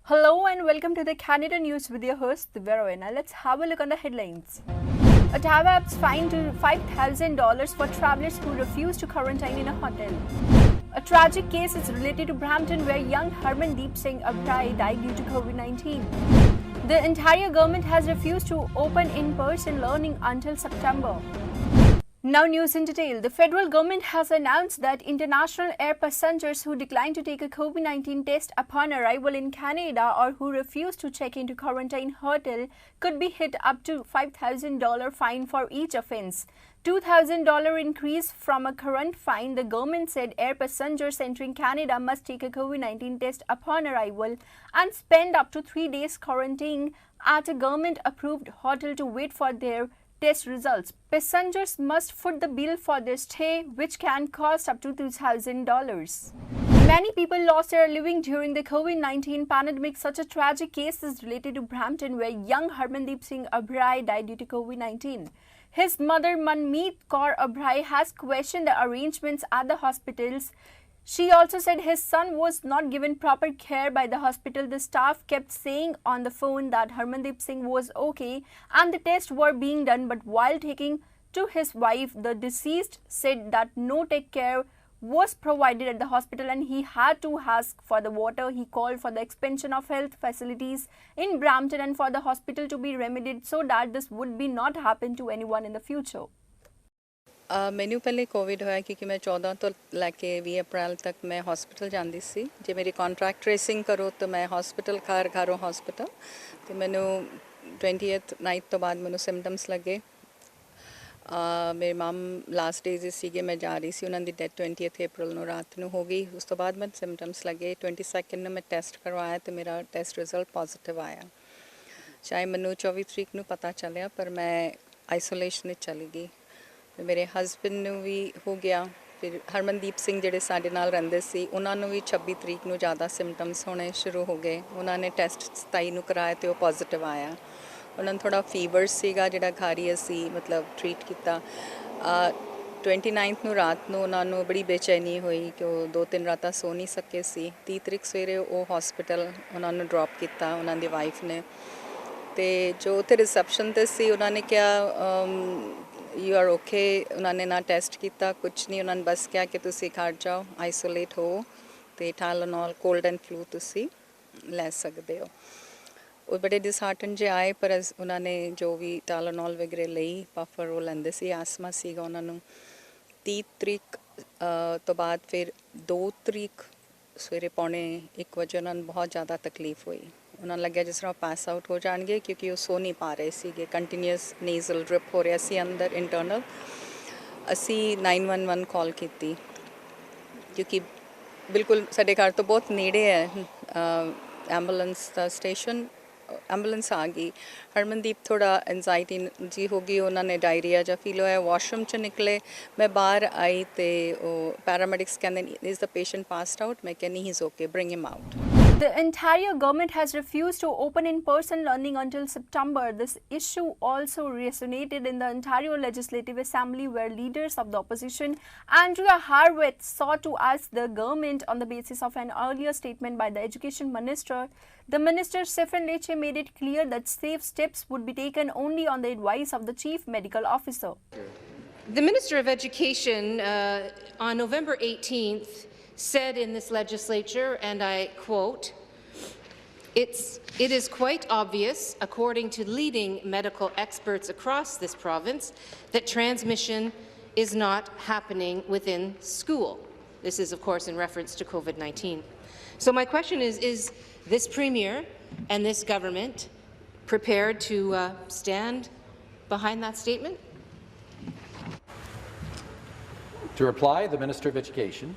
Hello and welcome to the Canada News with your host, Verona. Let's have a look on the headlines. Ottawa app's fined to $5,000 for travelers who refuse to quarantine in a hotel. A tragic case is related to Brampton where young Harmandeep Singh Abrai died due to COVID-19. The Ontario government has refused to open in-person learning until September. Now news in detail. The federal government has announced that international air passengers who decline to take a COVID-19 test upon arrival in Canada or who refuse to check into quarantine hotel could be hit up to $5,000 fine for each offense. $2,000 increase from a current fine. The government said air passengers entering Canada must take a COVID-19 test upon arrival and spend up to 3 days quarantining at a government-approved hotel to wait for their test results. Passengers must foot the bill for their stay, which can cost up to $2,000. Many people lost their living during the COVID-19 pandemic. Such a tragic case is related to Brampton, where young Harmandeep Singh Abrai died due to COVID-19. His mother, Manmeet Kaur Abrai, has questioned the arrangements at the hospitals. She also said his son was not given proper care by the hospital. The staff kept saying on the phone that Harmandeep Singh was okay and the tests were being done, but while taking to his wife, the deceased said that no take care was provided at the hospital and he had to ask for the water. He called for the expansion of health facilities in Brampton and for the hospital to be remedied so that this would be not happen to anyone in the future. मैनू पहले Covid होया क्योंकि मैं 14 तो लैके 20 अप्रैल तक मैं hospital जाती सी जे मेरी कॉन्ट्रैक्ट ट्रेसिंग करो तो मैं हॉस्पिटल घरों हॉस्पिटल तो मैनू 20th नाइट तो बाद मैनू सिम्पटम्स लगे मेरे माम लास्ट डेज सीगे मैं जा रही सी उन्होंने डेथ 20th अप्रैल नू रात नू हो गई उस तो बाद मैं सिम्पटम्स लगे 22nd नू मैं टेस्ट करवाया तो मेरा टेस्ट रिजल्ट पॉजिटिव आया चाहे मैनू 24 तरीक नू पता चलिया पर मैं आइसोलेशन चली गई मेरे हसबैंड नू भी हो गया फिर हरमनदीप सिंह जिहड़े साडे नाल रहिंदे सी उन्हां नू भी 26 तरीक नू ज़्यादा सिम्पटम्स होने शुरू हो गए उन्होंने टेस्ट 27 नू कराया तो पॉजिटिव आया उन्होंने थोड़ा फीवर सीगा जिहड़ा घर ही असी मतलब ट्रीट किया 29th नू रात नू उन्हां नू बड़ी बेचैनी हुई कि वो 2-3 रातां सो नहीं सके सी 30 तरीक सवेरे वो हॉस्पिटल उन्हां नू ड्रॉप किया उन्हां दी वाइफ ने तो जो उत्थे रिसैप्शन ते सी उन्होंने क्या यू आर ओके उन्होंने ना टेस्ट किया कुछ नहीं उन्होंने बस क्या कि तुसी घर जाओ आइसोलेट हो तो टाइलेनॉल कोल्ड एंड फ्लू तुसी ले सकते हो वो बड़े डिसहार्टन जे आए पर उन्होंने जो भी टाइलेनॉल वगैरह लई पफर वो लेंदे सी आसमा सीगा उन्होंने 30 तरीक तो बाद फिर 2 तरीक सवेरे 1:45 बजे उन्होंने बहुत ज़्यादा तकलीफ हुई उन्होंने लगे जिस तरह पास आउट हो जाएंगे क्योंकि वो सो नहीं पा रहे थे कंटीन्यूअस नेज़ल ड्रिप हो रहा सी अंदर इंटरनल असी 911 कॉल की क्योंकि बिल्कुल साडे घर तो बहुत नेड़े है एंबूलेंस का स्टेशन एंबूलेंस आ गई हरमनदीप थोड़ा एनजाइटी जी हो गई उन्होंने डायरिया जा फील होया वॉशरूम च निकले मैं बाहर आई तो पैरामेडिक्स कहते is the patient passed out मैं कहनी he is okay bring him out The Ontario government has refused to open in-person learning until September. This issue also resonated in the Ontario Legislative Assembly, where leaders of the opposition, Andrea Harwood, sought to ask the government on the basis of an earlier statement by the Education Minister. The Minister, Stephen Leche, made it clear that safe steps would be taken only on the advice of the Chief Medical Officer. The Minister of Education on November 18th said in this legislature, and I quote, It is quite obvious, according to leading medical experts across this province, that transmission is not happening within school. This is, of course, in reference to COVID-19. So my question is this Premier and this government prepared to stand behind that statement? To reply, the Minister of Education.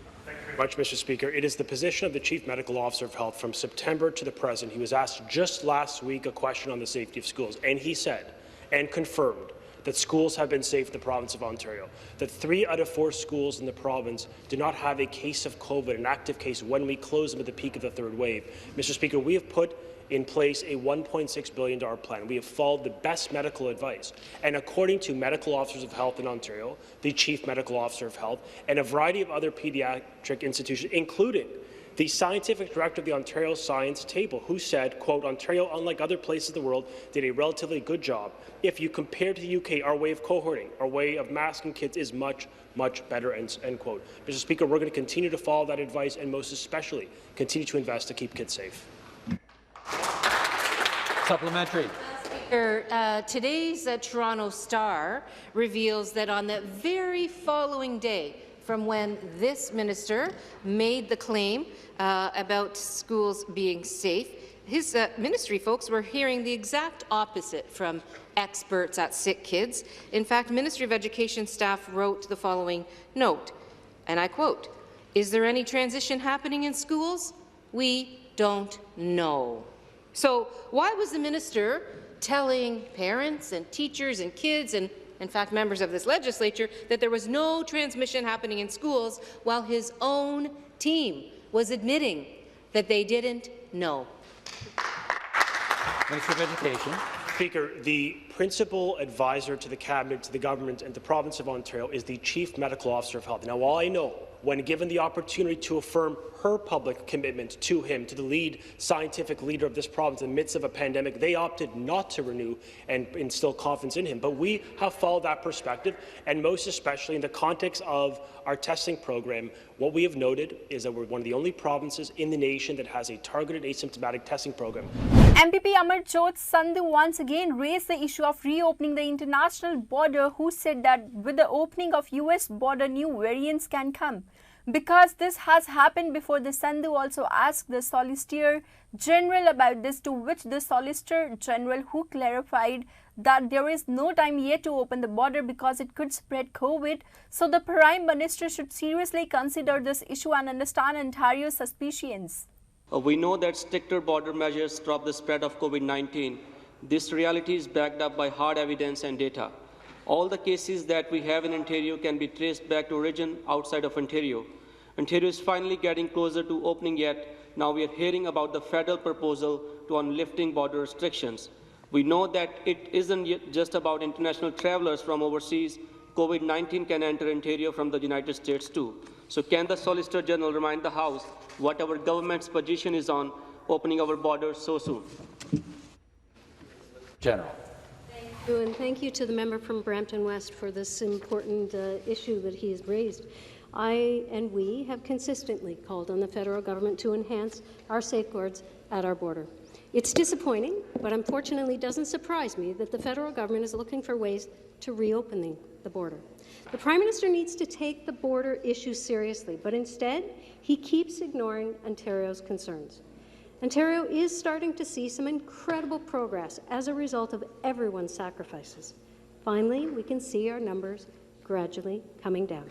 Much, Mr. Speaker. It is the position of the Chief Medical Officer of Health from September to the present. He was asked just last week a question on the safety of schools, and he said and confirmed that schools have been safe in the province of Ontario, that 3 out of 4 schools in the province do not have a case of COVID, an active case, when we close them at the peak of the 3rd wave. Mr. Speaker, we have put in place a $1.6 billion plan. We have followed the best medical advice. And according to medical officers of health in Ontario, the Chief Medical Officer of Health, and a variety of other pediatric institutions, including the scientific director of the Ontario Science Table, who said, quote, Ontario, unlike other places in the world, did a relatively good job. If you compare to the UK, our way of cohorting, our way of masking kids is much, much better, end quote. Mr. Speaker, we're going to continue to follow that advice and most especially continue to invest to keep kids safe. Supplementary. Today's Toronto Star reveals that on the very following day from when this minister made the claim about schools being safe, his ministry folks were hearing the exact opposite from experts at Sick Kids. In fact, Ministry of Education staff wrote the following note, and I quote, "Is there any transition happening in schools? We don't know." So why was the minister telling parents and teachers and kids and, in fact, members of this legislature that there was no transmission happening in schools while his own team was admitting that they didn't know? Minister of Education. Speaker, the principal advisor to the Cabinet, to the government and the province of Ontario is the Chief Medical Officer of Health. Now, while I know when given the opportunity to affirm her public commitment to him, to the lead scientific leader of this province in the midst of a pandemic, they opted not to renew and instill confidence in him. But we have followed that perspective, and most especially in the context of our testing program, what we have noted is that we're one of the only provinces in the nation that has a targeted asymptomatic testing program. MPP Amarjot Sandhu once again raised the issue of reopening the international border, who said that with the opening of US border, new variants can come. Because this has happened before, the Sandhu also asked the Solicitor General about this, to which the Solicitor General, who clarified that there is no time yet to open the border because it could spread COVID. So the Prime Minister should seriously consider this issue and understand Ontario's suspicions. We know that stricter border measures stop the spread of COVID-19. This reality is backed up by hard evidence and data. All the cases that we have in Ontario can be traced back to origin outside of Ontario. Ontario is finally getting closer to opening, yet now we are hearing about the federal proposal to on lifting border restrictions. We know that it isn't just about international travelers from overseas. COVID-19 can enter Ontario from the United States too. So can the Solicitor General remind the House what our government's position is on opening our borders so soon? General. Thank you, and thank you to the member from Brampton West for this important issue that he has raised. I and we have consistently called on the federal government to enhance our safeguards at our border. It's disappointing, but unfortunately doesn't surprise me that the federal government is looking for ways to reopen the border. The Prime Minister needs to take the border issue seriously, but instead he keeps ignoring Ontario's concerns. Ontario is starting to see some incredible progress as a result of everyone's sacrifices. Finally, we can see our numbers gradually coming down.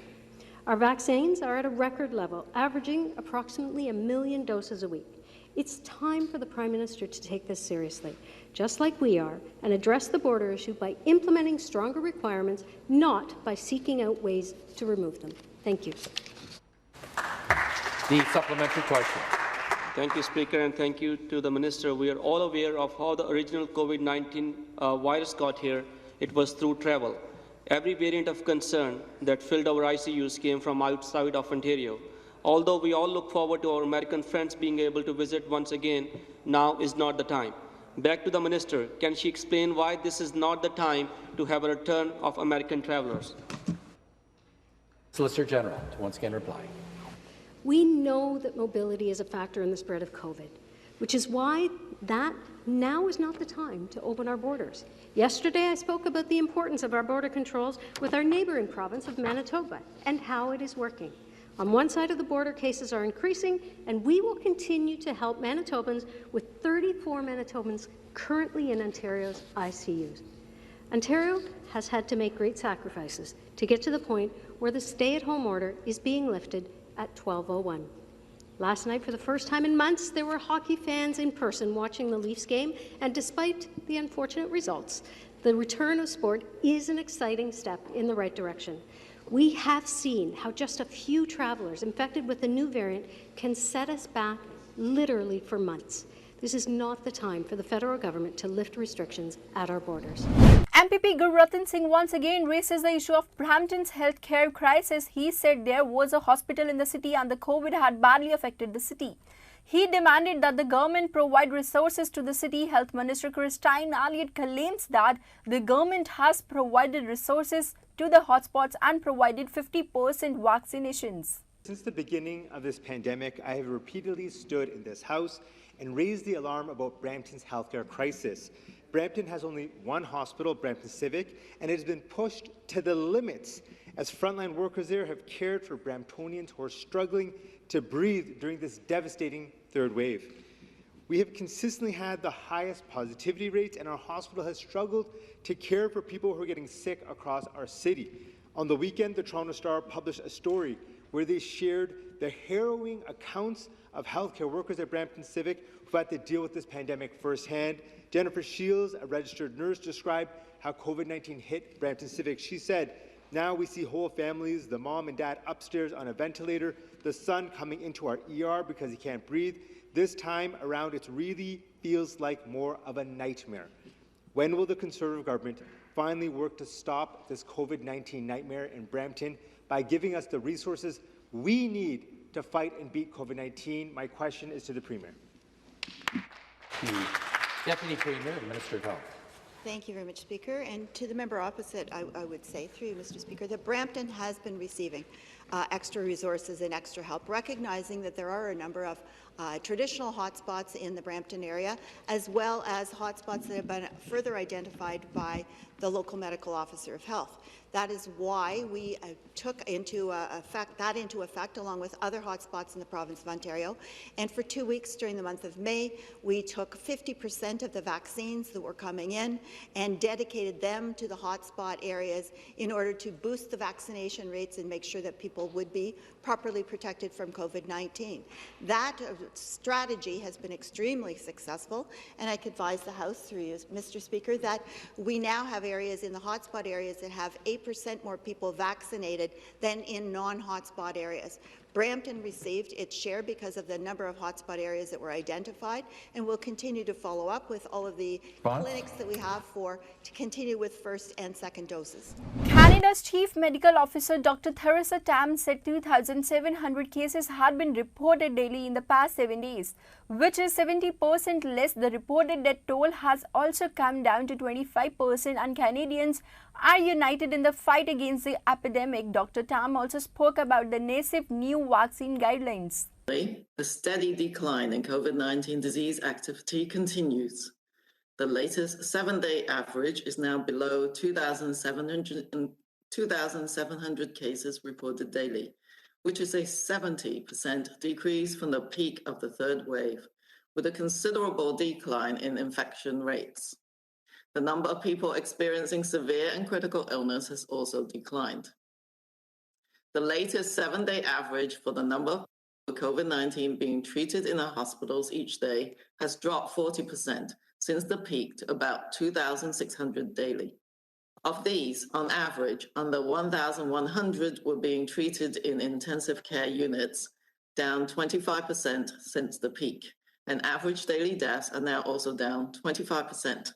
Our vaccines are at a record level, averaging approximately 1 million doses a week. It's time for the Prime Minister to take this seriously, just like we are, and address the border issue by implementing stronger requirements, not by seeking out ways to remove them. Thank you. The supplementary question. Thank you, Speaker, and thank you to the Minister. We are all aware of how the original COVID-19 virus got here. It was through travel. Every variant of concern that filled our ICUs came from outside of Ontario. Although we all look forward to our American friends being able to visit once again, now is not the time. Back to the Minister. Can she explain why this is not the time to have a return of American travelers? Solicitor General to once again reply. We know that mobility is a factor in the spread of COVID, which is why now is not the time to open our borders. Yesterday, I spoke about the importance of our border controls with our neighbouring province of Manitoba and how it is working. On one side of the border, cases are increasing, and we will continue to help Manitobans with 34 Manitobans currently in Ontario's ICUs. Ontario has had to make great sacrifices to get to the point where the stay-at-home order is being lifted at 12:01. Last night, for the first time in months, there were hockey fans in person watching the Leafs game, and despite the unfortunate results, the return of sport is an exciting step in the right direction. We have seen how just a few travellers infected with the new variant can set us back literally for months. This is not the time for the federal government to lift restrictions at our borders. MPP Gurratan Singh once again raises the issue of Brampton's healthcare crisis. He said there was a hospital in the city and the COVID had badly affected the city. He demanded that the government provide resources to the city. Health Minister Christine Elliott claims that the government has provided resources to the hotspots and provided 50% vaccinations. Since the beginning of this pandemic, I have repeatedly stood in this House and raised the alarm about Brampton's healthcare crisis. Brampton has only one hospital, Brampton Civic, and it has been pushed to the limits as frontline workers there have cared for Bramptonians who are struggling to breathe during this devastating third wave. We have consistently had the highest positivity rates, and our hospital has struggled to care for people who are getting sick across our city. On the weekend, the Toronto Star published a story where they shared the harrowing accounts of healthcare workers at Brampton Civic who had to deal with this pandemic firsthand. Jennifer Shields, a registered nurse, described how COVID-19 hit Brampton Civic. She said, "Now we see whole families, the mom and dad upstairs on a ventilator, the son coming into our ER because he can't breathe. This time around, it really feels like more of a nightmare." When will the Conservative government finally work to stop this COVID-19 nightmare in Brampton by giving us the resources we need to fight and beat COVID-19? My question is to the Premier. Deputy Premier, the Minister of Health. Thank you very much, Speaker. And to the member opposite, I would say, through you, Mr. Speaker, that Brampton has been receiving extra resources and extra help, recognizing that there are a number of traditional hotspots in the Brampton area, as well as hotspots that have been further identified by the local medical officer of health. That is why we took into effect along with other hotspots in the province of Ontario. And for 2 weeks during the month of May, we took 50% of the vaccines that were coming in and dedicated them to the hotspot areas in order to boost the vaccination rates and make sure that people would be properly protected from COVID-19. That strategy has been extremely successful, and I could advise the House through you, Mr. Speaker, that we now have areas in the hotspot areas that have 8% more people vaccinated than in non-hotspot areas. Brampton received its share because of the number of hotspot areas that were identified, and we'll continue to follow up with all of the clinics that we have to continue with first and second doses. Canada's Chief Medical Officer Dr. Theresa Tam said 2,700 cases had been reported daily in the past 7 days, which is 70% less. The reported death toll has also come down to 25%, and Canadians are united in the fight against the epidemic. Dr. Tam also spoke about the nascent new vaccine guidelines. The steady decline in COVID-19 disease activity continues. The latest 7-day average is now below 2,700 cases reported daily, which is a 70% decrease from the peak of the third wave, with a considerable decline in infection rates. The number of people experiencing severe and critical illness has also declined. The latest 7-day average for the number of COVID-19 being treated in our hospitals each day has dropped 40% since the peak to about 2,600 daily. Of these, on average, under 1,100 were being treated in intensive care units, down 25% since the peak, and average daily deaths are now also down 25%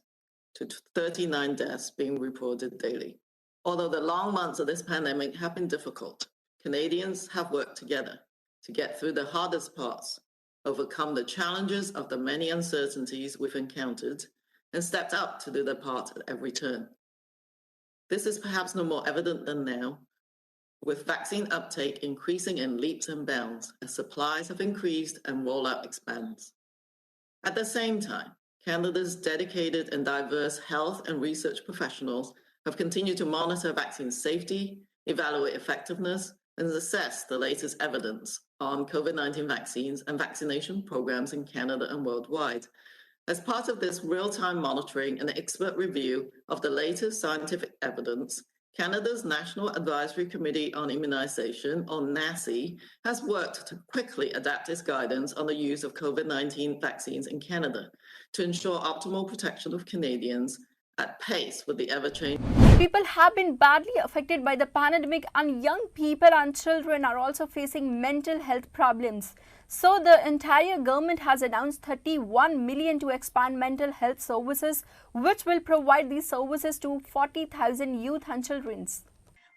to 39 deaths being reported daily. Although the long months of this pandemic have been difficult, Canadians have worked together to get through the hardest parts, overcome the challenges of the many uncertainties we've encountered, and stepped up to do their part at every turn. This is perhaps no more evident than now, with vaccine uptake increasing in leaps and bounds as supplies have increased and rollout expands. At the same time, Canada's dedicated and diverse health and research professionals have continued to monitor vaccine safety, evaluate effectiveness, and assess the latest evidence on COVID-19 vaccines and vaccination programs in Canada and worldwide. As part of this real-time monitoring and expert review of the latest scientific evidence, Canada's National Advisory Committee on Immunization, or NACI, has worked to quickly adapt its guidance on the use of COVID-19 vaccines in Canada to ensure optimal protection of Canadians at pace with the ever-changing. People have been badly affected by the pandemic, and young people and children are also facing mental health problems. So the entire government has announced 31 million to expand mental health services, which will provide these services to 40,000 youth and children.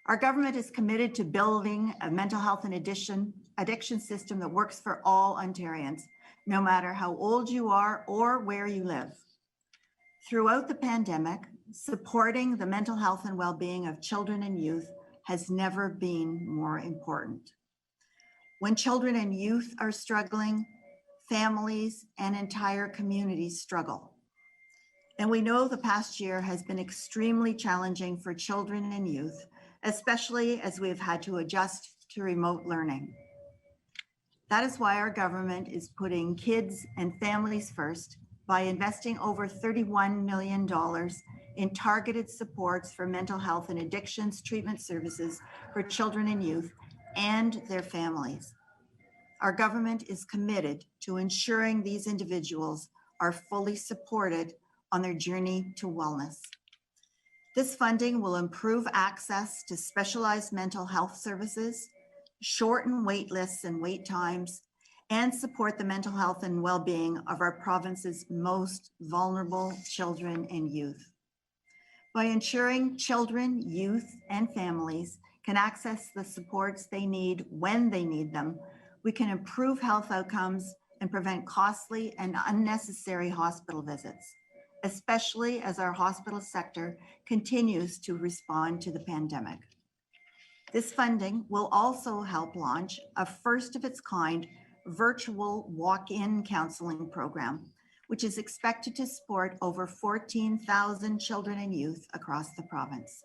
Our government is committed to building a mental health and addiction system that works for all Ontarians, no matter how old you are or where you live. Throughout the pandemic, supporting the mental health and well-being of children and youth has never been more important. When children and youth are struggling, families and entire communities struggle. And we know the past year has been extremely challenging for children and youth, especially as we've had to adjust to remote learning. That is why our government is putting kids and families first by investing over $31 million in targeted supports for mental health and addictions treatment services for children and youth and their families. Our government is committed to ensuring these individuals are fully supported on their journey to wellness. This funding will improve access to specialized mental health services, shorten wait lists and wait times, and support the mental health and well-being of our province's most vulnerable children and youth. By ensuring children, youth, and families can access the supports they need when they need them, we can improve health outcomes and prevent costly and unnecessary hospital visits, especially as our hospital sector continues to respond to the pandemic. This funding will also help launch a first-of-its-kind virtual walk-in counseling program, which is expected to support over 14,000 children and youth across the province.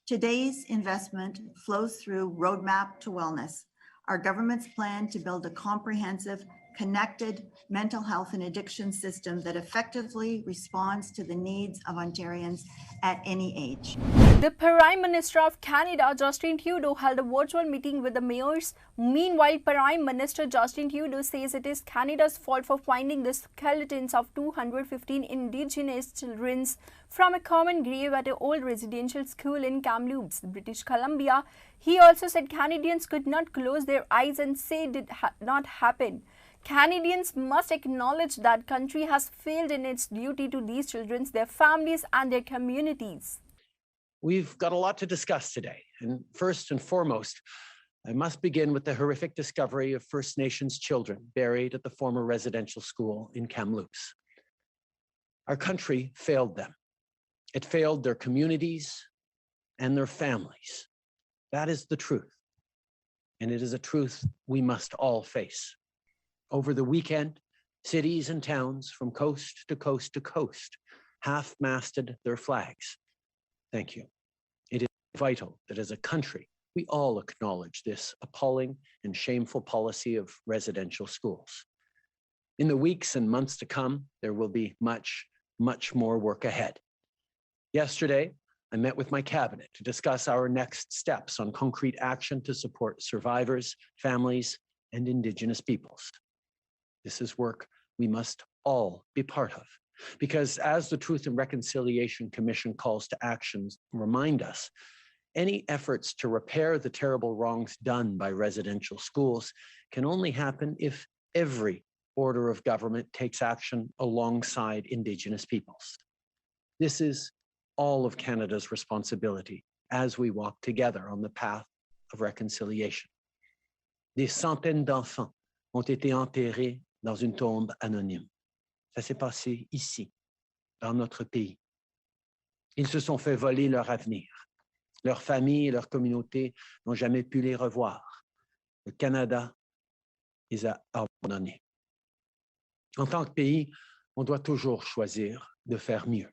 Today's investment flows through Roadmap to Wellness, our government's plan to build a comprehensive, connected mental health and addiction system that effectively responds to the needs of Ontarians at any age. The Prime Minister of Canada, Justin Trudeau, held a virtual meeting with the mayors. Meanwhile, Prime Minister Justin Trudeau says it is Canada's fault for finding the skeletons of 215 Indigenous children from a common grave at an old residential school in Kamloops, British Columbia. He also said Canadians could not close their eyes and say it did not happen. Canadians must acknowledge that country has failed in its duty to these children, their families and their communities. We've got a lot to discuss today, and first and foremost, I must begin with the horrific discovery of First Nations children buried at the former residential school in Kamloops. Our country failed them. It failed their communities and their families. That is the truth, and it is a truth we must all face. Over the weekend, cities and towns from coast to coast to coast half-masted their flags. Thank you. It is vital that as a country, we all acknowledge this appalling and shameful policy of residential schools. In the weeks and months to come, there will be much, much more work ahead. Yesterday, I met with my cabinet to discuss our next steps on concrete action to support survivors, families, and Indigenous peoples. This is work we must all be part of, because as the Truth and Reconciliation Commission calls to actions remind us, any efforts to repair the terrible wrongs done by residential schools can only happen if every order of government takes action alongside Indigenous peoples. This is all of Canada's responsibility as we walk together on the path of reconciliation. Des centaines d'enfants ont été enterrés dans une tombe anonyme. Ça s'est passé ici, dans notre pays. Ils se sont fait voler leur avenir. Leurs familles et leurs communautés n'ont jamais pu les revoir. Le Canada les a abandonnés. En tant que pays, on doit toujours choisir de faire mieux.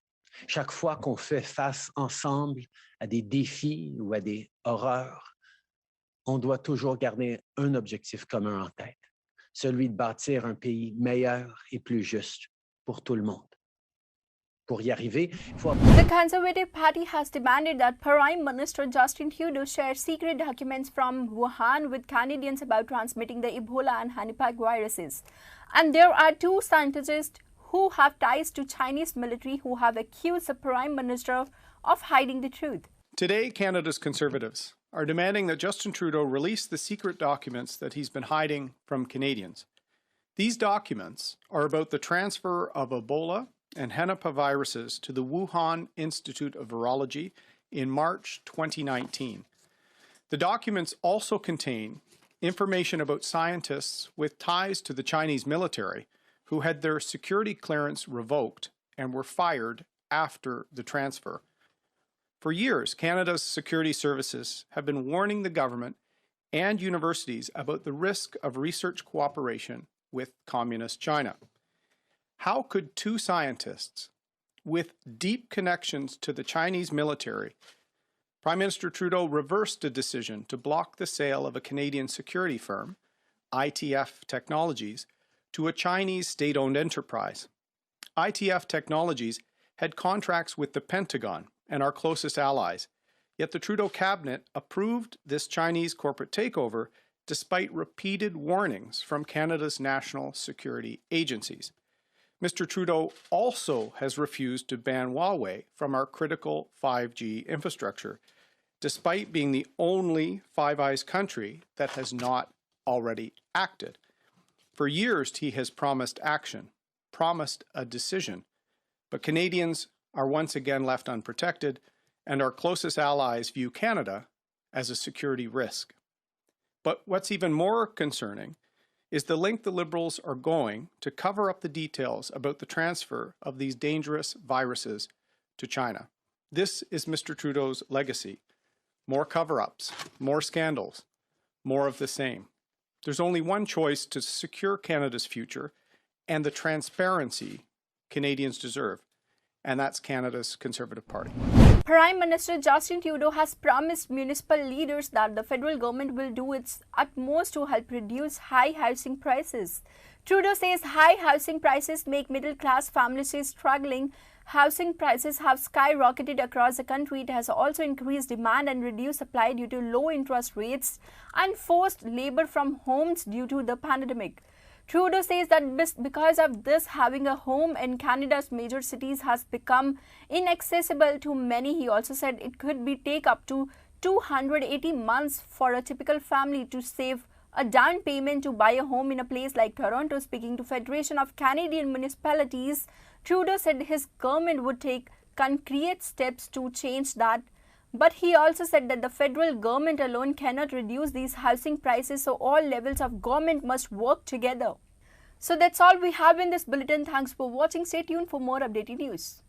Chaque fois qu'on fait face ensemble à des défis ou à des horreurs, on doit toujours garder un objectif commun en tête, celui de bâtir un pays meilleur et plus juste pour tout le monde. Pour y arriver, il faut... The Conservative Party has demanded that Prime Minister Justin Trudeau share secret documents from Wuhan with Canadians about transmitting the Ebola and Honeypot viruses. And there are two scientists who have ties to Chinese military who have accused the Prime Minister of hiding the truth. Today, Canada's Conservatives are demanding that Justin Trudeau release the secret documents that he's been hiding from Canadians. These documents are about the transfer of Ebola and Hennepin viruses to the Wuhan Institute of Virology in March 2019. The documents also contain information about scientists with ties to the Chinese military who had their security clearance revoked and were fired after the transfer. For years, Canada's security services have been warning the government and universities about the risk of research cooperation with Communist China. How could two scientists with deep connections to the Chinese military, Prime Minister Trudeau reversed a decision to block the sale of a Canadian security firm, ITF Technologies, to a Chinese state-owned enterprise. ITF Technologies had contracts with the Pentagon and our closest allies, yet the Trudeau cabinet approved this Chinese corporate takeover despite repeated warnings from Canada's national security agencies. Mr. Trudeau also has refused to ban Huawei from our critical 5G infrastructure, despite being the only Five Eyes country that has not already acted. For years, he has promised action, promised a decision, but Canadians are once again left unprotected, and our closest allies view Canada as a security risk. But what's even more concerning is the length the Liberals are going to cover up the details about the transfer of these dangerous viruses to China. This is Mr. Trudeau's legacy. More cover-ups, more scandals, more of the same. There's only one choice to secure Canada's future and the transparency Canadians deserve, and that's Canada's Conservative Party. Prime Minister Justin Trudeau has promised municipal leaders that the federal government will do its utmost to help reduce high housing prices. Trudeau says high housing prices make middle-class families struggling. Housing prices have skyrocketed across the country. It has also increased demand and reduced supply due to low interest rates and forced labor from homes due to the pandemic. Trudeau says that because of this, having a home in Canada's major cities has become inaccessible to many. He also said it could take up to 280 months for a typical family to save a down payment to buy a home in a place like Toronto. Speaking to Federation of Canadian Municipalities, Trudeau said his government would take concrete steps to change that. But he also said that the federal government alone cannot reduce these housing prices, so all levels of government must work together. So that's all we have in this bulletin. Thanks for watching. Stay tuned for more updated news.